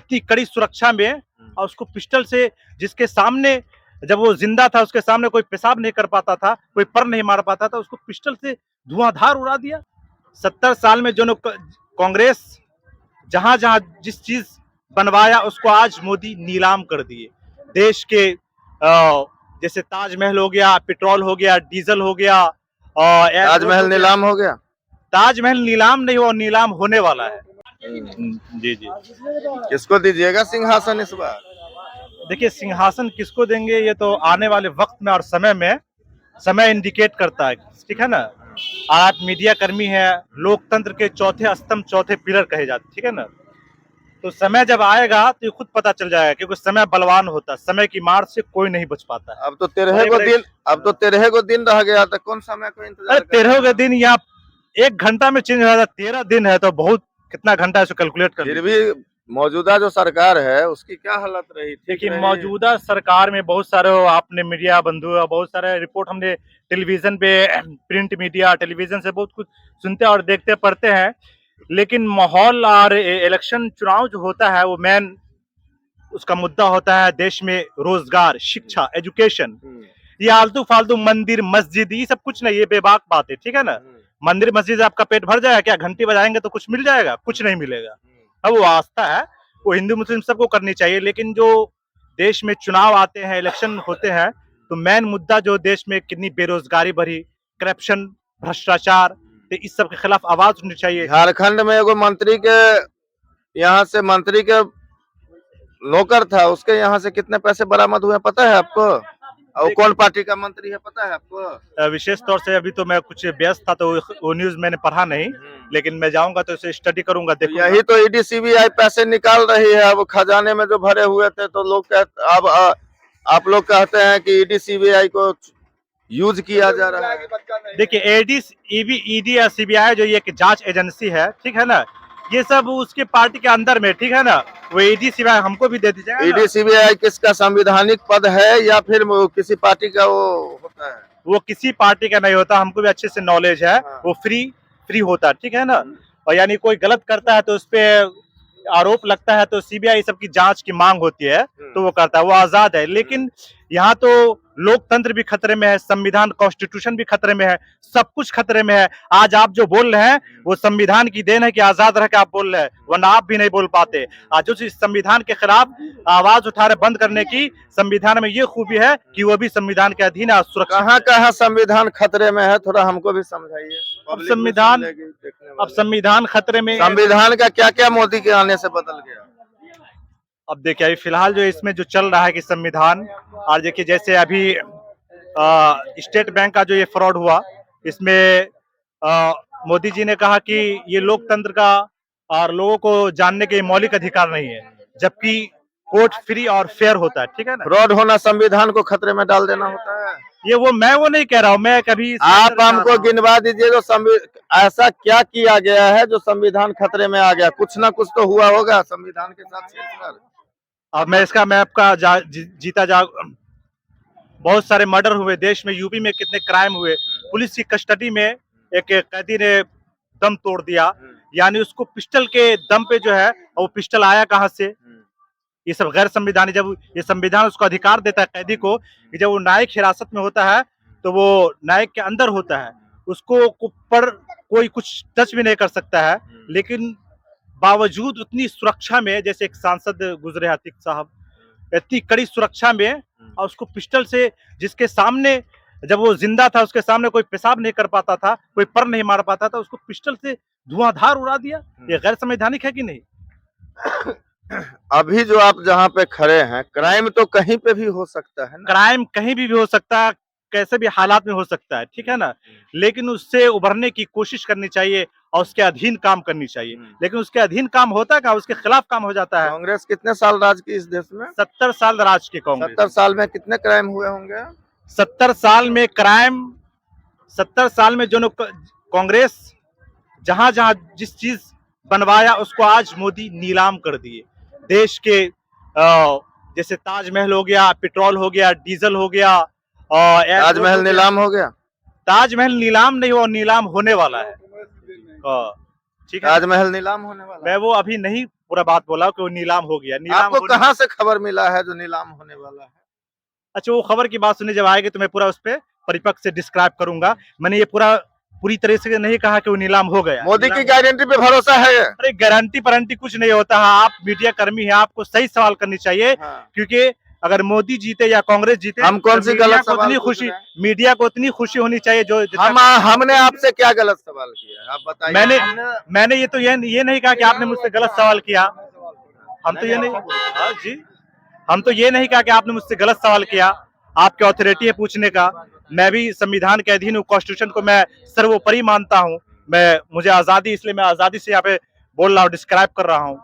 इतनी कड़ी सुरक्षा में, और उसको पिस्टल से, जिसके सामने जब वो जिंदा था उसके सामने कोई पेशाब नहीं कर पाता था, कोई पर नहीं मार पाता था, उसको पिस्टल से धुआंधार उड़ा दिया। 70 साल में जो कांग्रेस जहां जहां जिस चीज बनवाया उसको आज मोदी नीलाम कर दिए। देश के जैसे ताजमहल हो गया, पेट्रोल हो गया, डीजल हो गया, और ताजमहल नीलाम हो गया। ताजमहल नीलाम नहीं हुआ, नीलाम होने वाला है। जी जी। किसको दीजिएगा सिंहासन इस बार? देखिए, सिंहासन किसको देंगे ये तो आने वाले वक्त में और समय इंडिकेट करता है, ठीक है ना। आप मीडिया कर्मी है, लोकतंत्र के चौथे स्तंभ, चौथे पिलर कहे जाते, ठीक है ना। तो समय जब आएगा तो ये खुद पता चल जाएगा, क्योंकि समय बलवान होता है, समय की मार से कोई नहीं बच पाता है। अब तो 13 गो दिन रह गया, तो कौन समय को इंतजार? 13 के दिन या 1 घंटा में चेंज हो जाता, 13 दिन है तो बहुत, कितना घंटा है इसको कैलकुलेट कर। फिर भी मौजूदा जो सरकार है उसकी क्या हालत रही? देखिए, मौजूदा सरकार में बहुत सारे, आपने मीडिया बंधु, बहुत सारे रिपोर्ट हमने टेलीविजन पे, प्रिंट मीडिया, टेलीविजन से बहुत कुछ सुनते और देखते पढ़ते हैं, लेकिन माहौल और इलेक्शन चुनाव जो होता है वो मेन उसका मुद्दा होता है देश में रोजगार, शिक्षा, एजुकेशन। ये आलतू फालतू मंदिर मस्जिद ये सब कुछ नहीं, ये बेबाक बात है, ठीक है ना। मंदिर मस्जिद आपका पेट भर जाएगा क्या? घंटी बजाएंगे तो कुछ मिल जाएगा? कुछ नहीं मिलेगा। अब वो आस्था है, वो हिंदू मुस्लिम सबको करनी चाहिए, लेकिन जो देश में चुनाव आते हैं, इलेक्शन होते हैं, तो मेन मुद्दा जो देश में कितनी बेरोजगारी भरी, करप्शन, भ्रष्टाचार, तो इस सब के खिलाफ आवाज उठनी चाहिए। झारखंड में एगो मंत्री के यहाँ से मंत्री के नौकर था, उसके यहाँ से कितने पैसे बरामद हुए पता है आपको? और कौन पार्टी का मंत्री है पता है आपको? विशेष तौर से अभी तो मैं कुछ व्यस्त था तो वो न्यूज मैंने पढ़ा नहीं, लेकिन मैं जाऊंगा तो इसे स्टडी करूंगा, देखूंगा। यही तो ईडी सीबीआई पैसे निकाल रही है, अब खजाने में जो भरे हुए थे, तो लोग कहते, अब आप लोग कहते हैं कि ईडी सीबीआई को यूज किया जा रहा है। देखिए, ईडी या सीबीआई जो ये एक जांच एजेंसी है, ठीक है ना, ये सब उसके पार्टी के अंदर में, ठीक है ना। वो ईडी सीबीआई हमको भी दे दीजिएगा। ईडी सीबीआई किसका संवैधानिक पद है या फिर किसी पार्टी का वो होता है? वो किसी पार्टी का नहीं होता, हमको भी अच्छे से नॉलेज है। वो फ्री होता है, ठीक है ना। और यानी कोई गलत करता है तो उस पे आरोप लगता है तो सीबीआई सबकी जांच की मांग होती है तो वो करता है, वो आजाद है। लेकिन यहाँ तो लोकतंत्र भी खतरे में है, संविधान कॉन्स्टिट्यूशन भी खतरे में है, सब कुछ खतरे में है। आज आप जो बोल रहे हैं वो संविधान की देन है कि आजाद रह के आप बोल रहे हैं, वरना आप भी नहीं बोल पाते। आज जो इस संविधान के खिलाफ आवाज उठा रहे बंद करने की, संविधान में ये खूबी है कि वो भी संविधान के अधीन है, सुरक्षा। कहाँ कहाँ संविधान खतरे में है, थोड़ा हमको भी समझाइए। अब संविधान खतरे में, संविधान का क्या क्या मोदी के आने से बदल गया? अब देखिए, अभी फिलहाल जो इसमें जो चल रहा है कि संविधान, और देखिए जैसे अभी स्टेट बैंक का जो ये फ्रॉड हुआ, इसमें मोदी जी ने कहा कि ये लोकतंत्र का और लोगों को जानने के मौलिक अधिकार नहीं है, जबकि कोर्ट फ्री और फेयर होता है, ठीक है ना। फ्रॉड होना संविधान को खतरे में डाल देना होता है? मैं वो नहीं कह रहा हूँ, मैं कभी आप हमको गिनवा दीजिए जो ऐसा क्या किया गया है जो संविधान खतरे में आ गया? कुछ ना कुछ तो हुआ होगा संविधान के साथ। अब मैं आपका जीता जाग, बहुत सारे मर्डर हुए देश में, यूपी में कितने क्राइम हुए, पुलिस की कस्टडी में एक कैदी ने दम तोड़ दिया, यानी उसको पिस्टल के दम पे जो है, वो पिस्टल आया कहां से? ये सब गैर संविधानिक। जब ये संविधान उसको अधिकार देता है कैदी को कि जब वो न्यायिक हिरासत में होता है तो वो न्यायिक के अंदर होता है, उसको ऊपर कोई कुछ टच भी नहीं कर सकता है, लेकिन बावजूद उतनी सुरक्षा में, जैसे एक सांसद गुजरे अतीक साहब, इतनी कड़ी सुरक्षा में, और उसको पिस्टल से, जिसके सामने जब वो जिंदा था उसके सामने कोई पेशाब नहीं कर पाता था, कोई पर नहीं मार पाता था, उसको पिस्टल से धुआंधार उड़ा दिया। ये गैर संवैधानिक है कि नहीं? अभी जो आप जहाँ पे खड़े हैं, क्राइम तो कहीं पे भी हो सकता है ना? क्राइम कहीं भी हो सकता है, कैसे भी हालात में हो सकता है, ठीक है ना। लेकिन उससे उभरने की कोशिश करनी चाहिए और उसके अधीन काम करनी चाहिए, लेकिन उसके अधीन काम होता है, उसके खिलाफ काम हो जाता है। कांग्रेस कितने साल राज की इस देश में? 70 साल राज की कांग्रेस। 70 साल में कितने क्राइम हुए होंगे? 70 साल में क्राइम, 70 साल में जो कांग्रेस जहां जहां जिस चीज बनवाया उसको आज मोदी नीलाम कर दिए। देश के जैसे ताजमहल हो गया, पेट्रोल हो गया, डीजल हो गया, और ताजमहल नीलाम हो गया? ताजमहल नीलाम नहीं हुआ, नीलाम होने वाला है, ठीक है। ताजमहल नीलाम होने वाला? मैं वो अभी नहीं पूरा बात बोला कि वो नीलाम हो गया। नीलाम आपको होने- कहाँ से खबर मिला है जो नीलाम होने वाला है? अच्छा, वो खबर की बात सुनने जब आएगी तो मैं पूरा उस पर परिपक्व से डिस्क्राइब करूंगा। मैंने ये पूरी तरह से नहीं कहा कि वो नीलाम हो गया। मोदी की नीलाम- गारंटी पे भरोसा है? अरे गारंटी वारंटी कुछ नहीं होता है। आप मीडिया कर्मी हैं, आपको सही सवाल करनी चाहिए। हाँ। क्योंकि अगर मोदी जीते या कांग्रेस जीते, हम कौन तो सी मीडिया गलत को सवाल उतनी पूछ खुशी, रहे हैं? मीडिया को उतनी खुशी होनी चाहिए जो हमने आपसे क्या गलत सवाल किया है? आप बताइए। मैंने ये नहीं कहा कि आपने मुझसे गलत सवाल किया। हम तो ये नहीं, हाँ जी, हम तो ये नहीं कहा कि आपने मुझसे गलत सवाल किया। आपकी अथॉरिटी है पूछने का। मैं भी संविधान के अधीन हूँ, कॉन्स्टिट्यूशन को मैं सर्वोपरि मानता हूँ। मुझे आजादी, इसलिए मैं आजादी से यहाँ पे बोल रहा हूँ, डिस्क्राइब कर रहा हूँ।